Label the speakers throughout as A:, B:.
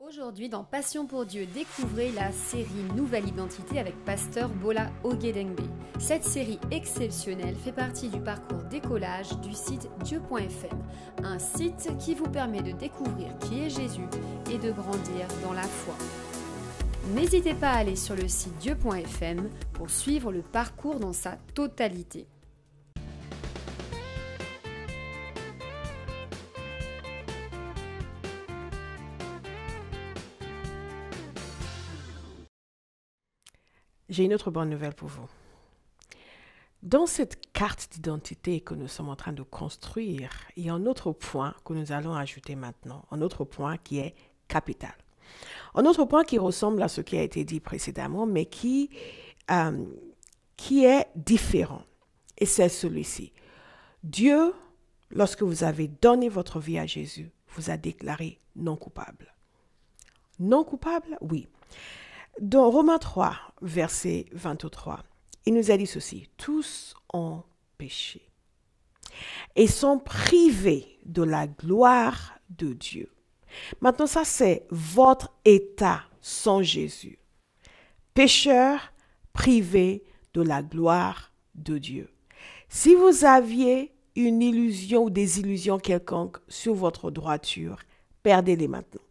A: Aujourd'hui, dans Passion pour Dieu, découvrez la série Nouvelle Identité avec Pasteur Bola Ogedengbe. Cette série exceptionnelle fait partie du parcours d'écolage du site Dieu.fm, un site qui vous permet de découvrir qui est Jésus et de grandir dans la foi. N'hésitez pas à aller sur le site Dieu.fm pour suivre le parcours dans sa totalité.
B: J'ai une autre bonne nouvelle pour vous. Dans cette carte d'identité que nous sommes en train de construire, il y a un autre point que nous allons ajouter maintenant, un autre point qui est capital. Un autre point qui ressemble à ce qui a été dit précédemment, mais qui est différent. Et c'est celui-ci. Dieu, lorsque vous avez donné votre vie à Jésus, vous a déclaré non coupable. Non coupable? Oui. Dans Romains 3, verset 23, il nous a dit ceci: tous ont péché et sont privés de la gloire de Dieu. Maintenant, ça c'est votre état sans Jésus. Pécheurs privés de la gloire de Dieu. Si vous aviez une illusion ou des illusions quelconques sur votre droiture, perdez-les maintenant.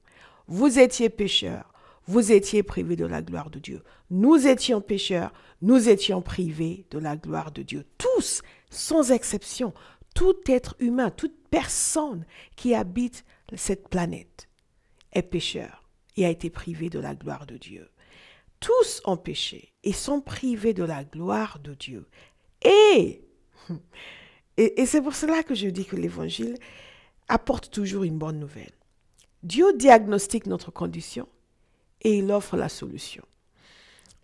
B: Vous étiez pécheurs. Vous étiez privés de la gloire de Dieu. Nous étions pécheurs, nous étions privés de la gloire de Dieu. Tous, sans exception, tout être humain, toute personne qui habite cette planète est pécheur et a été privé de la gloire de Dieu. Tous ont péché et sont privés de la gloire de Dieu. Et c'est pour cela que je dis que l'Évangile apporte toujours une bonne nouvelle. Dieu diagnostique notre condition et il offre la solution.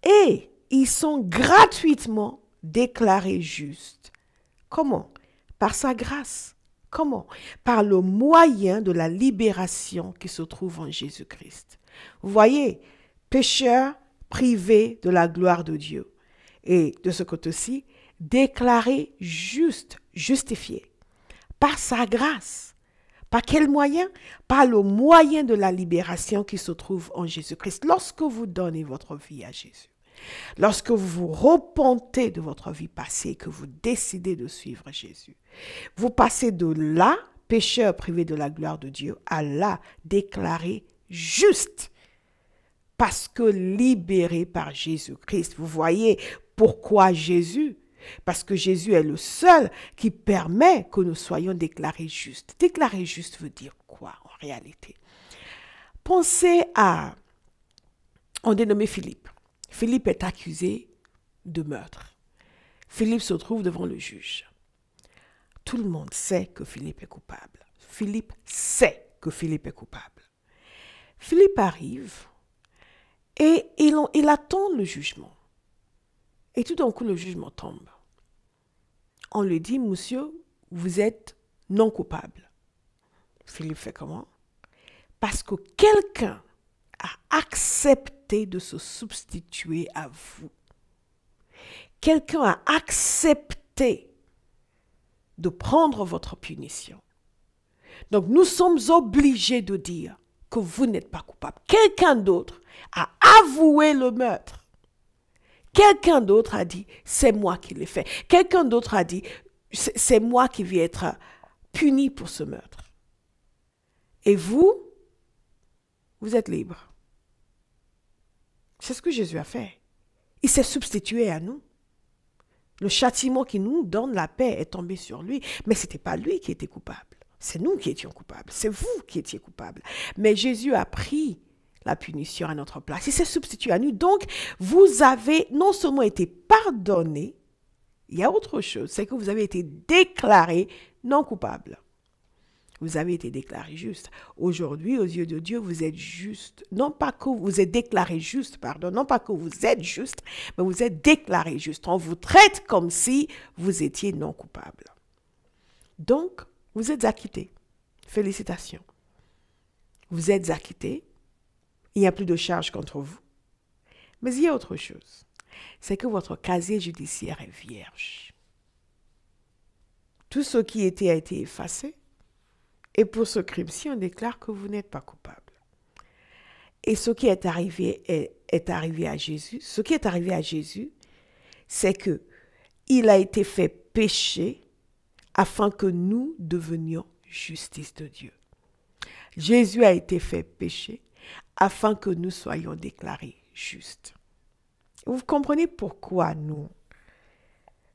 B: Et ils sont gratuitement déclarés justes. Comment? Par sa grâce. Comment? Par le moyen de la libération qui se trouve en Jésus-Christ. Vous voyez, pécheurs privés de la gloire de Dieu. Et de ce côté-ci, déclarés justes, justifiés. Par sa grâce. Par quel moyen? Par le moyen de la libération qui se trouve en Jésus-Christ. Lorsque vous donnez votre vie à Jésus, lorsque vous vous repentez de votre vie passée, que vous décidez de suivre Jésus, vous passez de là, pécheur privé de la gloire de Dieu, à là, déclaré juste. Parce que libéré par Jésus-Christ. Vous voyez pourquoi Jésus? Parce que Jésus est le seul qui permet que nous soyons déclarés justes. Déclarés justes veut dire quoi en réalité? Pensez à un dénommé Philippe. Philippe est accusé de meurtre. Philippe se trouve devant le juge. Tout le monde sait que Philippe est coupable. Philippe sait que Philippe est coupable. Philippe arrive et il attend le jugement. Et tout d'un coup, le jugement tombe. On lui dit, monsieur, vous êtes non coupable. Philippe fait comment? Parce que quelqu'un a accepté de se substituer à vous. Quelqu'un a accepté de prendre votre punition. Donc, nous sommes obligés de dire que vous n'êtes pas coupable. Quelqu'un d'autre a avoué le meurtre. Quelqu'un d'autre a dit, c'est moi qui l'ai fait. Quelqu'un d'autre a dit, c'est moi qui vais être puni pour ce meurtre. Et vous êtes libre. C'est ce que Jésus a fait. Il s'est substitué à nous. Le châtiment qui nous donne la paix est tombé sur lui. Mais ce n'était pas lui qui était coupable. C'est nous qui étions coupables. C'est vous qui étiez coupables. Mais Jésus a pris la punition à notre place. Il s'est substitué à nous. Donc, vous avez non seulement été pardonné, il y a autre chose, c'est que vous avez été déclaré non coupable. Vous avez été déclaré juste. Aujourd'hui, aux yeux de Dieu, vous êtes juste. Non pas que vous êtes déclaré juste, pardon, non pas que vous êtes juste, mais vous êtes déclaré juste. On vous traite comme si vous étiez non coupable. Donc, vous êtes acquitté. Félicitations. Vous êtes acquitté. Il n'y a plus de charge contre vous. Mais il y a autre chose. C'est que votre casier judiciaire est vierge. Tout ce qui était a été effacé. Et pour ce crime-ci, on déclare que vous n'êtes pas coupable. Et ce qui est arrivé est arrivé à Jésus. Ce qui est arrivé à Jésus, c'est que il a été fait péché afin que nous devenions justice de Dieu. Jésus a été fait péché afin que nous soyons déclarés justes. Vous comprenez pourquoi nous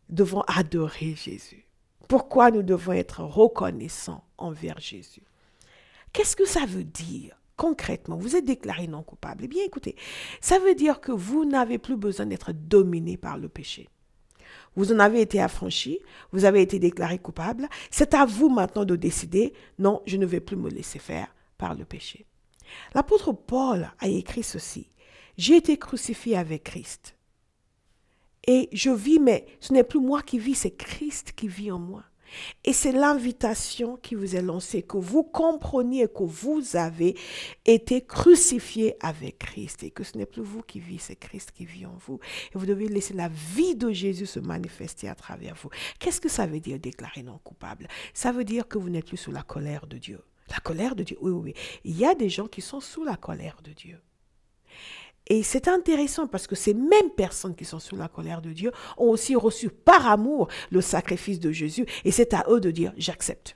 B: devons adorer Jésus? Pourquoi nous devons être reconnaissants envers Jésus? Qu'est-ce que ça veut dire concrètement? Vous êtes déclaré non coupable. Eh bien, écoutez, ça veut dire que vous n'avez plus besoin d'être dominé par le péché. Vous en avez été affranchi, vous avez été déclaré coupable. C'est à vous maintenant de décider, non, je ne vais plus me laisser faire par le péché. L'apôtre Paul a écrit ceci: j'ai été crucifié avec Christ. Et je vis, mais ce n'est plus moi qui vis, c'est Christ qui vit en moi. Et c'est l'invitation qui vous est lancée, que vous compreniez que vous avez été crucifié avec Christ et que ce n'est plus vous qui vivez, c'est Christ qui vit en vous. Et vous devez laisser la vie de Jésus se manifester à travers vous. Qu'est-ce que ça veut dire déclarer non coupable? Ça veut dire que vous n'êtes plus sous la colère de Dieu. La colère de Dieu, oui, oui, oui. Il y a des gens qui sont sous la colère de Dieu. Et c'est intéressant parce que ces mêmes personnes qui sont sous la colère de Dieu ont aussi reçu par amour le sacrifice de Jésus. Et c'est à eux de dire, j'accepte.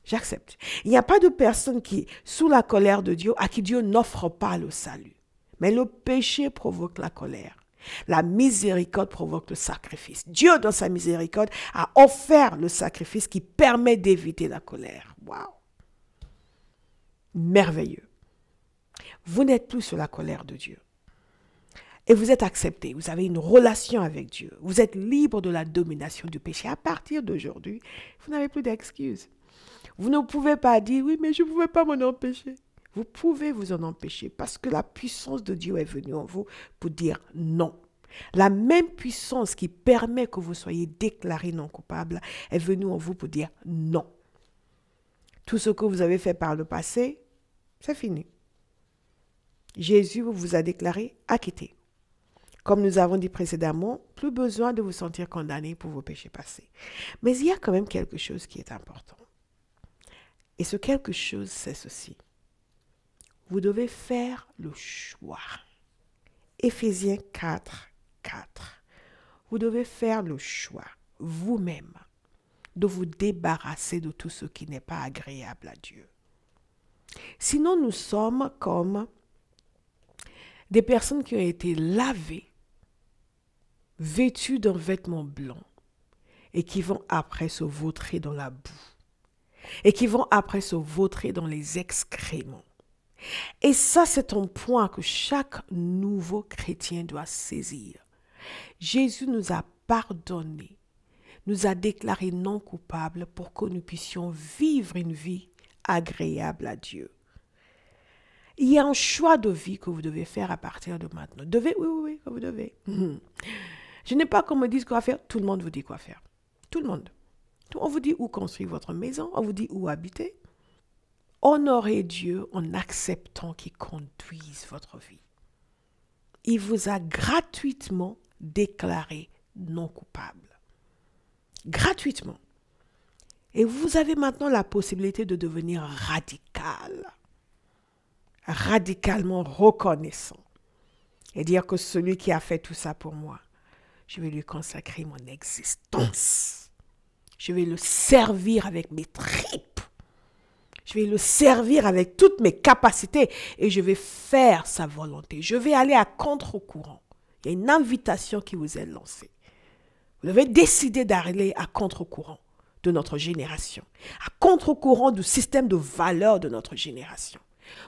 B: J'accepte. Il n'y a pas de personne qui, sous la colère de Dieu, à qui Dieu n'offre pas le salut. Mais le péché provoque la colère. La miséricorde provoque le sacrifice. Dieu, dans sa miséricorde, a offert le sacrifice qui permet d'éviter la colère. Waouh! Merveilleux. Vous n'êtes plus sous la colère de Dieu. Et vous êtes accepté. Vous avez une relation avec Dieu. Vous êtes libre de la domination du péché. À partir d'aujourd'hui, vous n'avez plus d'excuses. Vous ne pouvez pas dire, oui, mais je ne pouvais pas m'en empêcher. Vous pouvez vous en empêcher parce que la puissance de Dieu est venue en vous pour dire non. La même puissance qui permet que vous soyez déclaré non coupable est venue en vous pour dire non. Tout ce que vous avez fait par le passé, c'est fini. Jésus vous a déclaré acquitté. Comme nous avons dit précédemment, plus besoin de vous sentir condamné pour vos péchés passés. Mais il y a quand même quelque chose qui est important. Et ce quelque chose, c'est ceci. Vous devez faire le choix. Éphésiens 4, 4. Vous devez faire le choix, vous-même, de vous débarrasser de tout ce qui n'est pas agréable à Dieu. Sinon, nous sommes comme des personnes qui ont été lavées, vêtues d'un vêtement blanc, et qui vont après se vautrer dans la boue, et qui vont après se vautrer dans les excréments. Et ça, c'est un point que chaque nouveau chrétien doit saisir. Jésus nous a pardonné, nous a déclarés non coupables pour que nous puissions vivre une vie agréable à Dieu. Il y a un choix de vie que vous devez faire à partir de maintenant. Oui, vous devez. Je n'ai pas qu'on me dise quoi faire. Tout le monde vous dit quoi faire. Tout le monde. On vous dit où construire votre maison. On vous dit où habiter. Honorez Dieu en acceptant qu'il conduise votre vie. Il vous a gratuitement déclaré non coupable. Gratuitement. Et vous avez maintenant la possibilité de devenir radical. Radicalement reconnaissant. Et dire que celui qui a fait tout ça pour moi, je vais lui consacrer mon existence. Je vais le servir avec mes tripes. Je vais le servir avec toutes mes capacités et je vais faire sa volonté. Je vais aller à contre-courant. Il y a une invitation qui vous est lancée. Vous devez décider d'aller à contre-courant de notre génération, à contre-courant du système de valeurs de notre génération.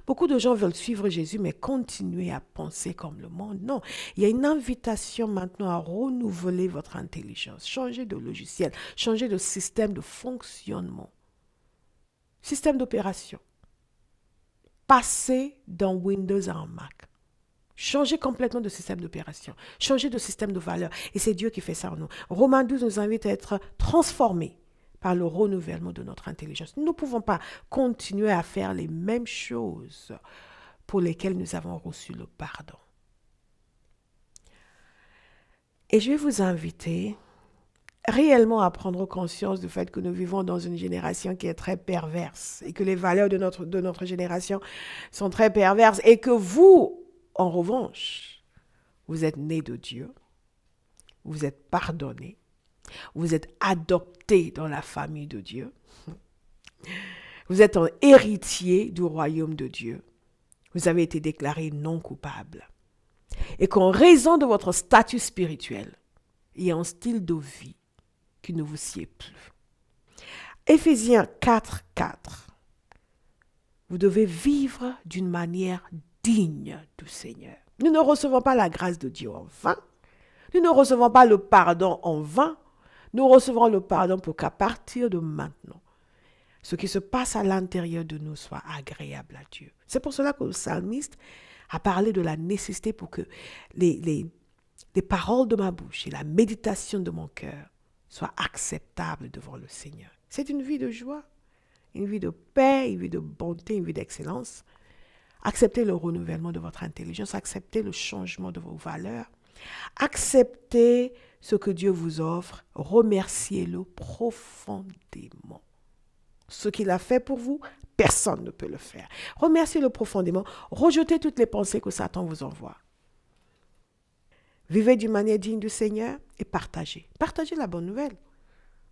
B: Beaucoup de gens veulent suivre Jésus, mais continuer à penser comme le monde. Non, il y a une invitation maintenant à renouveler votre intelligence, changer de logiciel, changer de système de fonctionnement, système d'opération. Passer dans Windows à un Mac. Changer complètement de système d'opération, changer de système de valeur. Et c'est Dieu qui fait ça en nous. Romains 12 nous invite à être transformés par le renouvellement de notre intelligence. Nous ne pouvons pas continuer à faire les mêmes choses pour lesquelles nous avons reçu le pardon. Et je vais vous inviter réellement à prendre conscience du fait que nous vivons dans une génération qui est très perverse et que les valeurs de notre génération sont très perverses et que vous, en revanche, vous êtes nés de Dieu, vous êtes pardonnés, vous êtes adoptés dans la famille de Dieu, vous êtes un héritier du royaume de Dieu, vous avez été déclarés non coupables et qu'en raison de votre statut spirituel et un style de vie qui ne vous sied plus. Éphésiens 4:4. Vous devez vivre d'une manière digne du Seigneur. Nous ne recevons pas la grâce de Dieu en vain. Nous ne recevons pas le pardon en vain. Nous recevons le pardon pour qu'à partir de maintenant, ce qui se passe à l'intérieur de nous soit agréable à Dieu. C'est pour cela que le psalmiste a parlé de la nécessité pour que les paroles de ma bouche et la méditation de mon cœur soient acceptables devant le Seigneur. C'est une vie de joie, une vie de paix, une vie de bonté, une vie d'excellence. Acceptez le renouvellement de votre intelligence, acceptez le changement de vos valeurs, acceptez ce que Dieu vous offre, remerciez-le profondément. Ce qu'il a fait pour vous, personne ne peut le faire. Remerciez-le profondément, rejetez toutes les pensées que Satan vous envoie. Vivez d'une manière digne du Seigneur et partagez. Partagez la bonne nouvelle.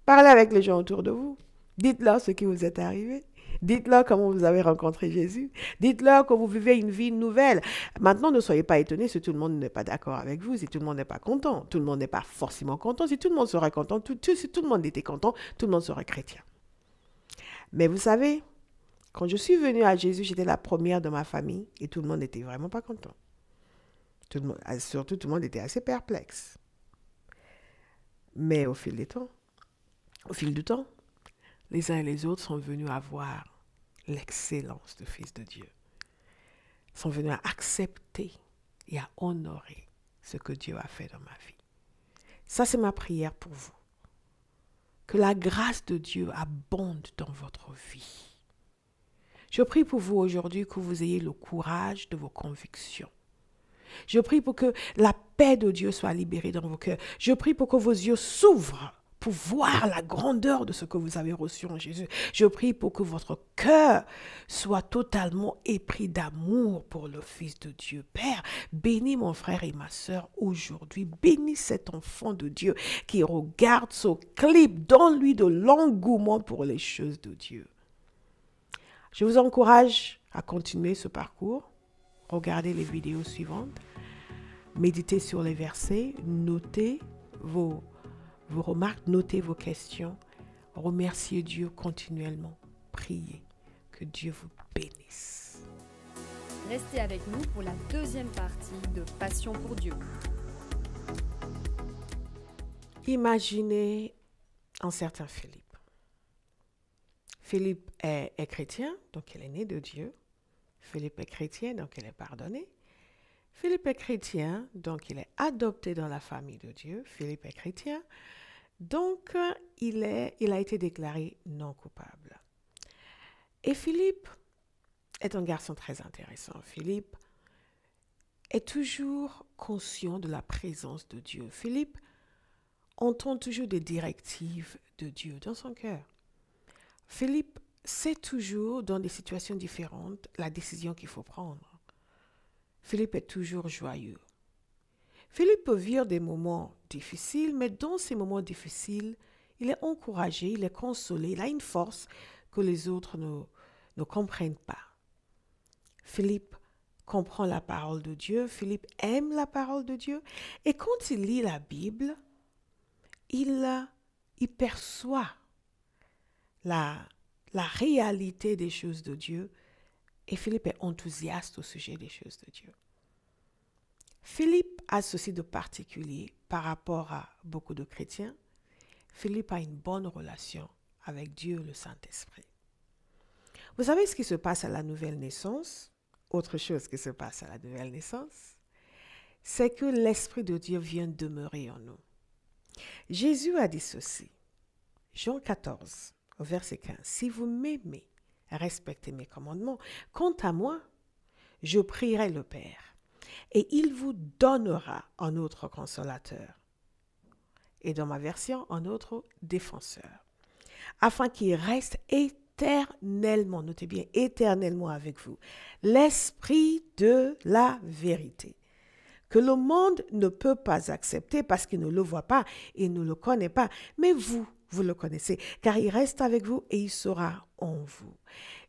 B: Parlez avec les gens autour de vous. Dites-leur ce qui vous est arrivé. Dites-leur comment vous avez rencontré Jésus. Dites-leur que vous vivez une vie nouvelle. Maintenant, ne soyez pas étonnés si tout le monde n'est pas d'accord avec vous, si tout le monde n'est pas content. Tout le monde n'est pas forcément content. Si tout le monde serait content, si tout le monde était content, tout le monde serait chrétien. Mais vous savez, quand je suis venue à Jésus, j'étais la première de ma famille et tout le monde n'était vraiment pas content. Surtout, tout le monde était assez perplexe. Mais au fil du temps, les uns et les autres sont venus à voir l'excellence du Fils de Dieu. Sont venus à accepter et à honorer ce que Dieu a fait dans ma vie. Ça, c'est ma prière pour vous. Que la grâce de Dieu abonde dans votre vie. Je prie pour vous aujourd'hui que vous ayez le courage de vos convictions. Je prie pour que la paix de Dieu soit libérée dans vos cœurs. Je prie pour que vos yeux s'ouvrent pour voir la grandeur de ce que vous avez reçu en Jésus. Je prie pour que votre cœur soit totalement épris d'amour pour le Fils de Dieu. Père, bénis mon frère et ma sœur aujourd'hui. Bénis cet enfant de Dieu qui regarde ce clip. Donne-lui de l'engouement pour les choses de Dieu. Je vous encourage à continuer ce parcours. Regardez les vidéos suivantes. Méditez sur les versets. Notez vos remarques, notez vos questions. Remerciez Dieu continuellement. Priez. Que Dieu vous bénisse.
A: Restez avec nous pour la deuxième partie de Passion pour Dieu.
B: Imaginez un certain Philippe. Philippe est chrétien, donc il est né de Dieu. Philippe est chrétien, donc il est pardonné. Philippe est chrétien, donc il est adopté dans la famille de Dieu. Philippe est chrétien, donc il a été déclaré non coupable. Et Philippe est un garçon très intéressant. Philippe est toujours conscient de la présence de Dieu. Philippe entend toujours des directives de Dieu dans son cœur. Philippe sait toujours, dans des situations différentes, la décision qu'il faut prendre. Philippe est toujours joyeux. Philippe peut vivre des moments difficiles, mais dans ces moments difficiles, il est encouragé, il est consolé, il a une force que les autres ne comprennent pas. Philippe comprend la parole de Dieu, Philippe aime la parole de Dieu, et quand il lit la Bible, il perçoit la réalité des choses de Dieu, et Philippe est enthousiaste au sujet des choses de Dieu. Philippe a ceci de particulier par rapport à beaucoup de chrétiens. Philippe a une bonne relation avec Dieu, le Saint-Esprit. Vous savez ce qui se passe à la nouvelle naissance? Autre chose qui se passe à la nouvelle naissance, c'est que l'Esprit de Dieu vient demeurer en nous. Jésus a dit ceci, Jean 14, verset 15. « Si vous m'aimez, respectez mes commandements. Quant à moi, je prierai le Père, et il vous donnera un autre consolateur, et dans ma version, un autre défenseur, afin qu'il reste éternellement, notez bien, éternellement avec vous, l'Esprit de la vérité, que le monde ne peut pas accepter parce qu'il ne le voit pas, il ne le connaît pas, mais vous le connaissez, car il reste avec vous et il sera en vous.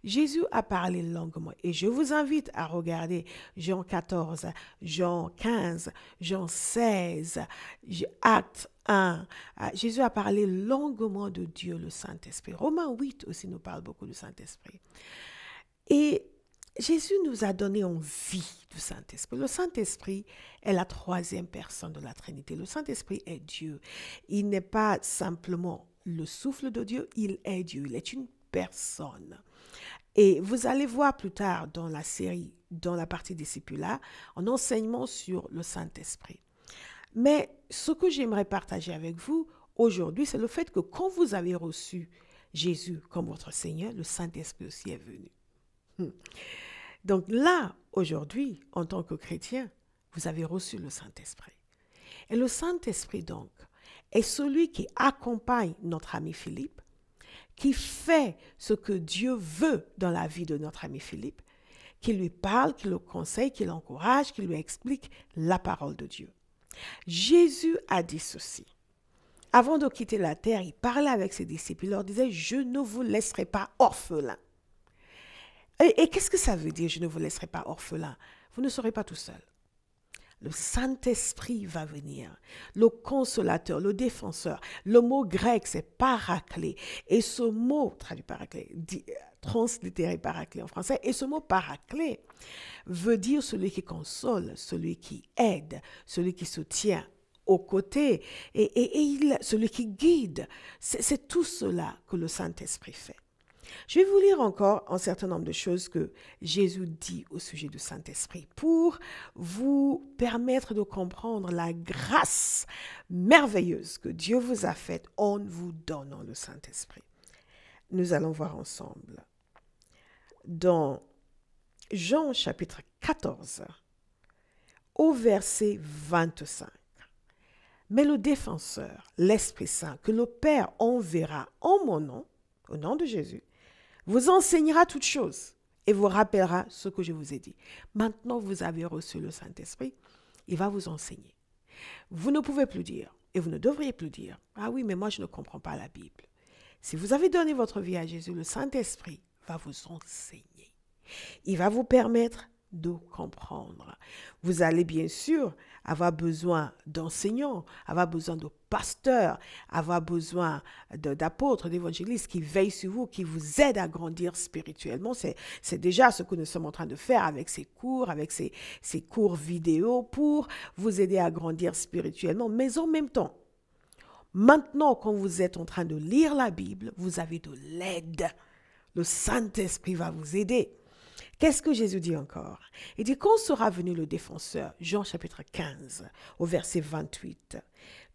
B: Jésus a parlé longuement et je vous invite à regarder Jean 14, Jean 15, Jean 16, Actes 1. Jésus a parlé longuement de Dieu, le Saint-Esprit. Romains 8 aussi nous parle beaucoup du Saint-Esprit. Et Jésus nous a donné envie du Saint-Esprit. Le Saint-Esprit est la troisième personne de la Trinité. Le Saint-Esprit est Dieu. Il n'est pas simplement le souffle de Dieu, il est Dieu. Il est une personne. Et vous allez voir plus tard dans la série, dans la partie discipula, un enseignement sur le Saint-Esprit. Mais ce que j'aimerais partager avec vous aujourd'hui, c'est le fait que quand vous avez reçu Jésus comme votre Seigneur, le Saint-Esprit aussi est venu. Donc là, aujourd'hui, en tant que chrétien, vous avez reçu le Saint-Esprit. Et le Saint-Esprit, donc, est celui qui accompagne notre ami Philippe, qui fait ce que Dieu veut dans la vie de notre ami Philippe, qui lui parle, qui le conseille, qui l'encourage, qui lui explique la parole de Dieu. Jésus a dit ceci. Avant de quitter la terre, il parlait avec ses disciples, il leur disait « Je ne vous laisserai pas orphelins ». Et qu'est-ce que ça veut dire « Je ne vous laisserai pas orphelins » ? Vous ne serez pas tout seul. Le Saint-Esprit va venir, le consolateur, le défenseur. Le mot grec, c'est paraclet. Et ce mot, traduit paraclet, translittéré paraclet en français, et ce mot paraclet veut dire celui qui console, celui qui aide, celui qui soutient aux côtés, celui qui guide. C'est tout cela que le Saint-Esprit fait. Je vais vous lire encore un certain nombre de choses que Jésus dit au sujet du Saint-Esprit pour vous permettre de comprendre la grâce merveilleuse que Dieu vous a faite en vous donnant le Saint-Esprit. Nous allons voir ensemble. Dans Jean chapitre 14, au verset 25. Mais le défenseur, l'Esprit Saint, que le Père enverra en mon nom, au nom de Jésus, vous enseignera toutes choses et vous rappellera ce que je vous ai dit. Maintenant, vous avez reçu le Saint-Esprit, il va vous enseigner. Vous ne pouvez plus dire, et vous ne devriez plus dire, « Ah oui, mais moi je ne comprends pas la Bible. » Si vous avez donné votre vie à Jésus, le Saint-Esprit va vous enseigner. Il va vous permettre de comprendre. Vous allez bien sûr avoir besoin d'enseignants, avoir besoin de pasteurs, avoir besoin d'apôtres, d'évangélistes qui veillent sur vous, qui vous aident à grandir spirituellement. C'est déjà ce que nous sommes en train de faire avec ces cours, avec ces cours vidéo pour vous aider à grandir spirituellement. Mais en même temps, maintenant, quand vous êtes en train de lire la Bible, vous avez de l'aide. Le Saint-Esprit va vous aider. Qu'est-ce que Jésus dit encore? Il dit, quand sera venu le défenseur, Jean chapitre 15, au verset 28,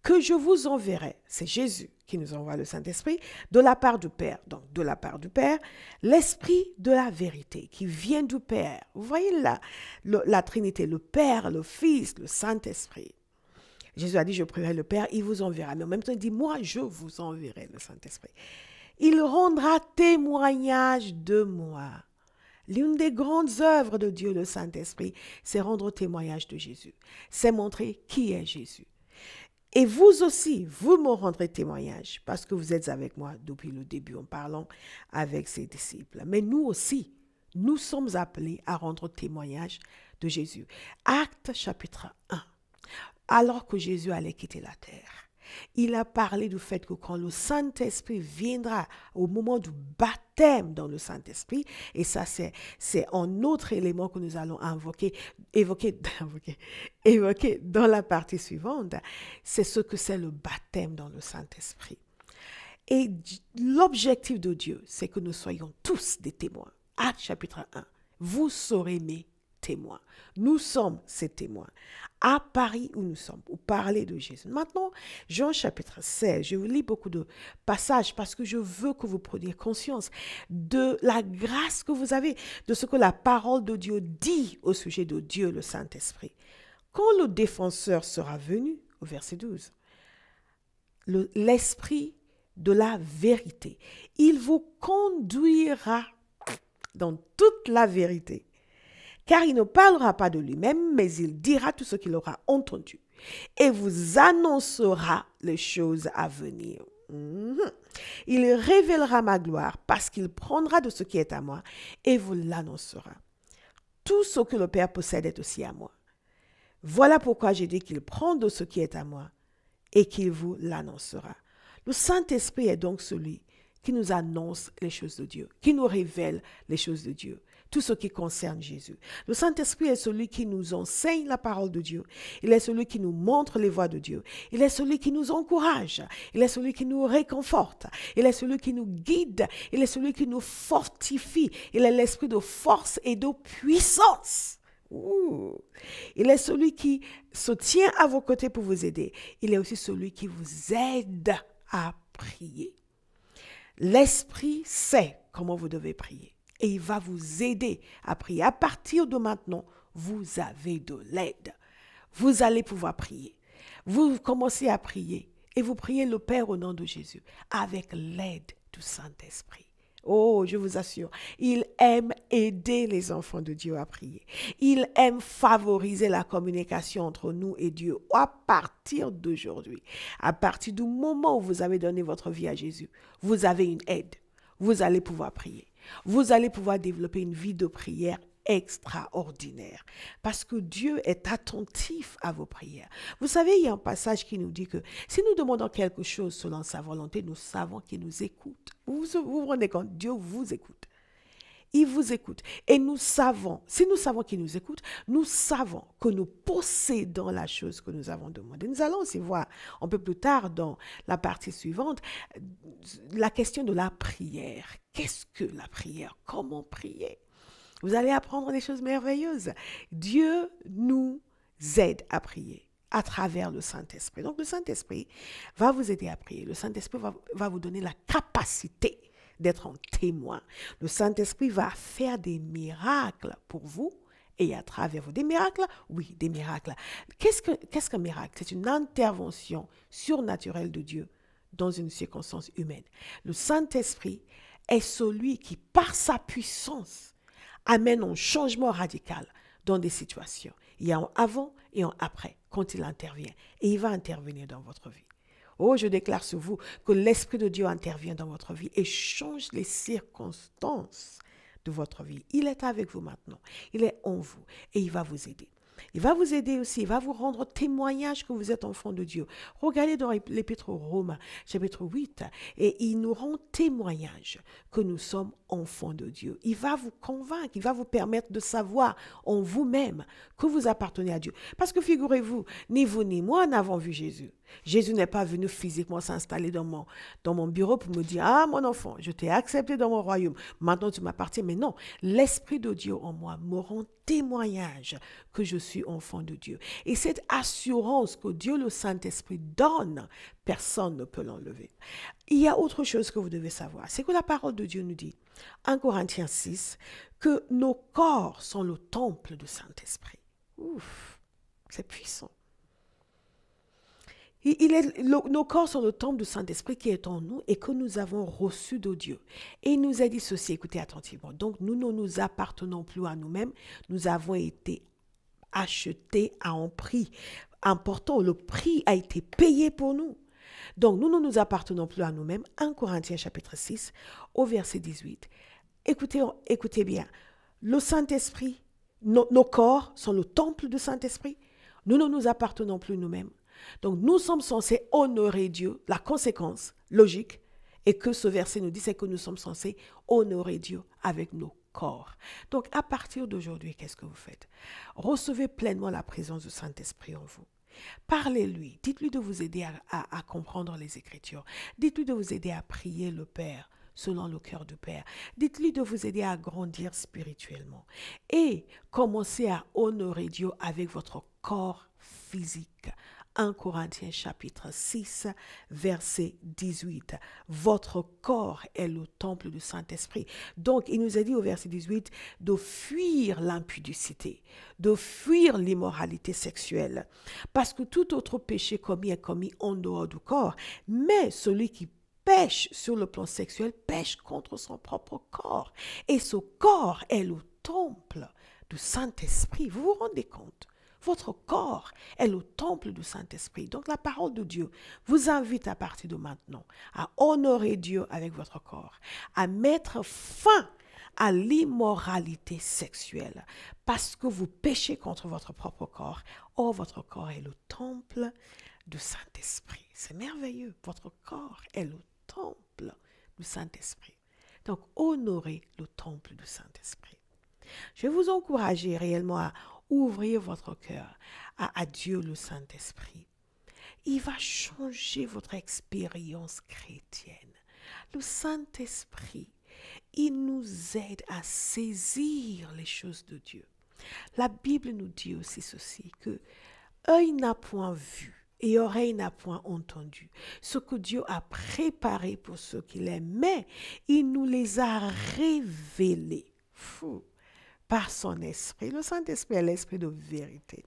B: que je vous enverrai, c'est Jésus qui nous envoie le Saint-Esprit, de la part du Père, donc de la part du Père, l'Esprit de la vérité qui vient du Père. Vous voyez là, la Trinité, le Père, le Fils, le Saint-Esprit. Jésus a dit, je prierai le Père, il vous enverra. Mais en même temps, il dit, moi, je vous enverrai le Saint-Esprit. Il rendra témoignage de moi. L'une des grandes œuvres de Dieu, le Saint-Esprit, c'est rendre témoignage de Jésus. C'est montrer qui est Jésus. Et vous aussi, vous me rendrez témoignage parce que vous êtes avec moi depuis le début en parlant avec ses disciples. Mais nous aussi, nous sommes appelés à rendre témoignage de Jésus. Actes chapitre 1. Alors que Jésus allait quitter la terre, il a parlé du fait que quand le Saint-Esprit viendra au moment du baptême dans le Saint-Esprit, et ça c'est un autre élément que nous allons évoquer dans la partie suivante, c'est ce que c'est le baptême dans le Saint-Esprit. Et l'objectif de Dieu, c'est que nous soyons tous des témoins. Actes chapitre 1, vous serez mes témoins. Nous sommes ces témoins. À Paris où nous sommes, pour parler de Jésus. Maintenant, Jean chapitre 16, je vous lis beaucoup de passages parce que je veux que vous preniez conscience de la grâce que vous avez, de ce que la parole de Dieu dit au sujet de Dieu, le Saint-Esprit. Quand le défenseur sera venu, au verset 12, l'esprit de la vérité. Il vous conduira dans toute la vérité. Car il ne parlera pas de lui-même, mais il dira tout ce qu'il aura entendu et vous annoncera les choses à venir. Il révélera ma gloire parce qu'il prendra de ce qui est à moi et vous l'annoncera. Tout ce que le Père possède est aussi à moi. Voilà pourquoi j'ai dit qu'il prend de ce qui est à moi et qu'il vous l'annoncera. Le Saint-Esprit est donc celui qui nous annonce les choses de Dieu, qui nous révèle les choses de Dieu, tout ce qui concerne Jésus. Le Saint-Esprit est celui qui nous enseigne la parole de Dieu. Il est celui qui nous montre les voies de Dieu. Il est celui qui nous encourage. Il est celui qui nous réconforte. Il est celui qui nous guide. Il est celui qui nous fortifie. Il est l'esprit de force et de puissance. Il est celui qui se tient à vos côtés pour vous aider. Il est aussi celui qui vous aide à prier. L'Esprit sait comment vous devez prier et il va vous aider à prier. À partir de maintenant, vous avez de l'aide. Vous allez pouvoir prier. Vous commencez à prier et vous priez le Père au nom de Jésus avec l'aide du Saint-Esprit. Oh, je vous assure, il aime aider les enfants de Dieu à prier. Il aime favoriser la communication entre nous et Dieu à partir d'aujourd'hui. À partir du moment où vous avez donné votre vie à Jésus, vous avez une aide. Vous allez pouvoir prier. Vous allez pouvoir développer une vie de prière extraordinaire parce que Dieu est attentif à vos prières. Vous savez, il y a un passage qui nous dit que si nous demandons quelque chose selon sa volonté, nous savons qu'il nous écoute. Vous vous rendez compte, Dieu vous écoute. Il vous écoute. Et nous savons, si nous savons qu'il nous écoute, nous savons que nous possédons la chose que nous avons demandée. Nous allons aussi voir un peu plus tard dans la partie suivante la question de la prière. Qu'est-ce que la prière? Comment prier? Vous allez apprendre des choses merveilleuses. Dieu nous aide à prier à travers le Saint-Esprit. Donc, le Saint-Esprit va vous aider à prier. Le Saint-Esprit va vous donner la capacité d'être un témoin. Le Saint-Esprit va faire des miracles pour vous et à travers vous. Des miracles? Oui, des miracles. Qu'est-ce qu'un miracle? C'est une intervention surnaturelle de Dieu dans une circonstance humaine. Le Saint-Esprit est celui qui, par sa puissance, amène un changement radical dans des situations. Il y a un avant et un après quand il intervient. Et il va intervenir dans votre vie. Oh, je déclare sur vous que l'Esprit de Dieu intervient dans votre vie et change les circonstances de votre vie. Il est avec vous maintenant. Il est en vous et il va vous aider. Il va vous aider aussi, il va vous rendre témoignage que vous êtes enfant de Dieu. Regardez dans l'Épître aux Romains, chapitre 8, et il nous rend témoignage que nous sommes enfants de Dieu. Il va vous convaincre, il va vous permettre de savoir en vous-même que vous appartenez à Dieu. Parce que figurez-vous, ni vous ni moi n'avons vu Jésus. Jésus n'est pas venu physiquement s'installer dans mon bureau pour me dire « Ah, mon enfant, je t'ai accepté dans mon royaume, maintenant tu m'appartiens. » Mais non, l'Esprit de Dieu en moi me rend témoignage que je suis enfant de Dieu. Et cette assurance que Dieu le Saint-Esprit donne, personne ne peut l'enlever. Il y a autre chose que vous devez savoir, c'est que la parole de Dieu nous dit, 1 Corinthiens 6, que nos corps sont le temple du Saint-Esprit. Ouf, c'est puissant. Nos corps sont le temple du Saint-Esprit qui est en nous et que nous avons reçu de Dieu. Et il nous a dit ceci, écoutez attentivement. Donc, nous ne nous appartenons plus à nous-mêmes. Nous avons été achetés à un prix important. Le prix a été payé pour nous. Donc, nous ne nous appartenons plus à nous-mêmes. 1 Corinthiens chapitre 6, au verset 18. Écoutez bien. Le Saint-Esprit, nos corps sont le temple du Saint-Esprit. Nous ne nous appartenons plus nous-mêmes. Donc, nous sommes censés honorer Dieu. La conséquence logique, et que ce verset nous dit, c'est que nous sommes censés honorer Dieu avec nos corps. Donc, à partir d'aujourd'hui, qu'est-ce que vous faites? Recevez pleinement la présence du Saint-Esprit en vous. Parlez-lui. Dites-lui de vous aider à comprendre les Écritures. Dites-lui de vous aider à prier le Père selon le cœur du Père. Dites-lui de vous aider à grandir spirituellement. Et commencez à honorer Dieu avec votre corps physique. 1 Corinthiens chapitre 6, verset 18. Votre corps est le temple du Saint-Esprit. Donc, il nous a dit au verset 18 de fuir l'impudicité, de fuir l'immoralité sexuelle. Parce que tout autre péché commis est commis en dehors du corps. Mais celui qui pêche sur le plan sexuel, pêche contre son propre corps. Et ce corps est le temple du Saint-Esprit. Vous vous rendez compte? Votre corps est le temple du Saint-Esprit. Donc la parole de Dieu vous invite à partir de maintenant à honorer Dieu avec votre corps, à mettre fin à l'immoralité sexuelle parce que vous péchez contre votre propre corps. Or, votre corps est le temple du Saint-Esprit. C'est merveilleux. Votre corps est le temple du Saint-Esprit. Donc, honorez le temple du Saint-Esprit. Je vais vous encourager réellement à ouvrir votre cœur à Dieu le Saint-Esprit. Il va changer votre expérience chrétienne. Le Saint-Esprit, il nous aide à saisir les choses de Dieu. La Bible nous dit aussi ceci, que œil n'a point vu et oreille n'a point entendu ce que Dieu a préparé pour ceux qui l'aiment, mais il nous les a révélés par son esprit. Le Saint-Esprit est l'esprit de vérité.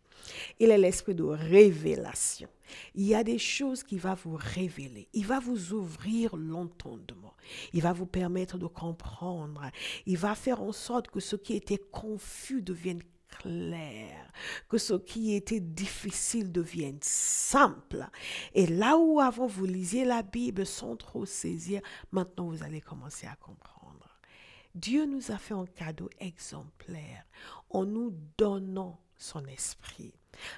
B: Il est l'esprit de révélation. Il y a des choses qu'il va vous révéler. Il va vous ouvrir l'entendement. Il va vous permettre de comprendre. Il va faire en sorte que ce qui était confus devienne clair, que ce qui était difficile devienne simple. Et là où avant vous lisiez la Bible sans trop saisir, maintenant vous allez commencer à comprendre. Dieu nous a fait un cadeau exemplaire en nous donnant son esprit.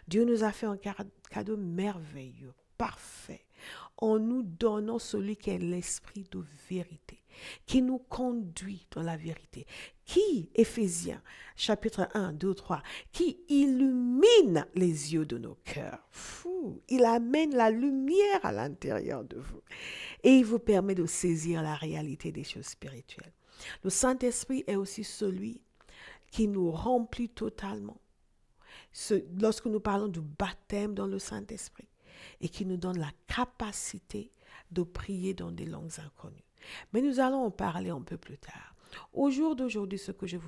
B: Dieu nous a fait un cadeau merveilleux, parfait, en nous donnant celui qui est l'esprit de vérité, qui nous conduit dans la vérité, qui, Éphésiens, chapitre 1, 2, 3, qui illumine les yeux de nos cœurs. Il amène la lumière à l'intérieur de vous et il vous permet de saisir la réalité des choses spirituelles. Le Saint-Esprit est aussi celui qui nous remplit totalement. Lorsque nous parlons du baptême dans le Saint-Esprit et qui nous donne la capacité de prier dans des langues inconnues. Mais nous allons en parler un peu plus tard. Au jour d'aujourd'hui, ce que je veux que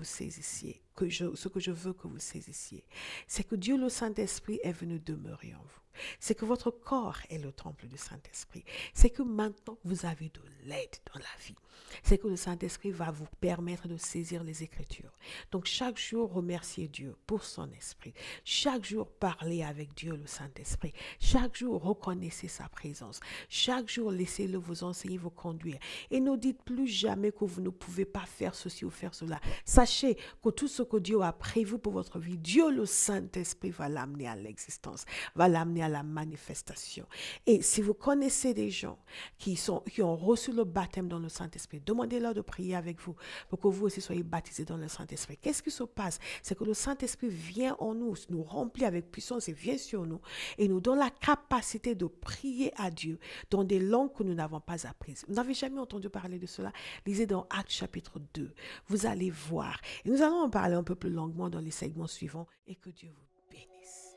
B: vous saisissiez, c'est que Dieu le Saint-Esprit est venu demeurer en vous. C'est que votre corps est le temple du Saint-Esprit. C'est que maintenant, vous avez de l'aide dans la vie. C'est que le Saint-Esprit va vous permettre de saisir les Écritures. Donc, chaque jour, remerciez Dieu pour son esprit. Chaque jour, parlez avec Dieu, le Saint-Esprit. Chaque jour, reconnaissez sa présence. Chaque jour, laissez-le vous enseigner, vous conduire. Et ne dites plus jamais que vous ne pouvez pas faire ceci ou faire cela. Sachez que tout ce que Dieu a prévu pour votre vie, Dieu, le Saint-Esprit, va l'amener à l'existence, va l'amener à la manifestation. Et si vous connaissez des gens qui ont reçu le baptême dans le Saint-Esprit, demandez-leur de prier avec vous pour que vous aussi soyez baptisés dans le Saint-Esprit. Qu'est-ce qui se passe? C'est que le Saint-Esprit vient en nous, nous remplit avec puissance et vient sur nous et nous donne la capacité de prier à Dieu dans des langues que nous n'avons pas apprises. Vous n'avez jamais entendu parler de cela? Lisez dans Actes chapitre 2. Vous allez voir. Et nous allons en parler un peu plus longuement dans les segments suivants et que Dieu vous bénisse.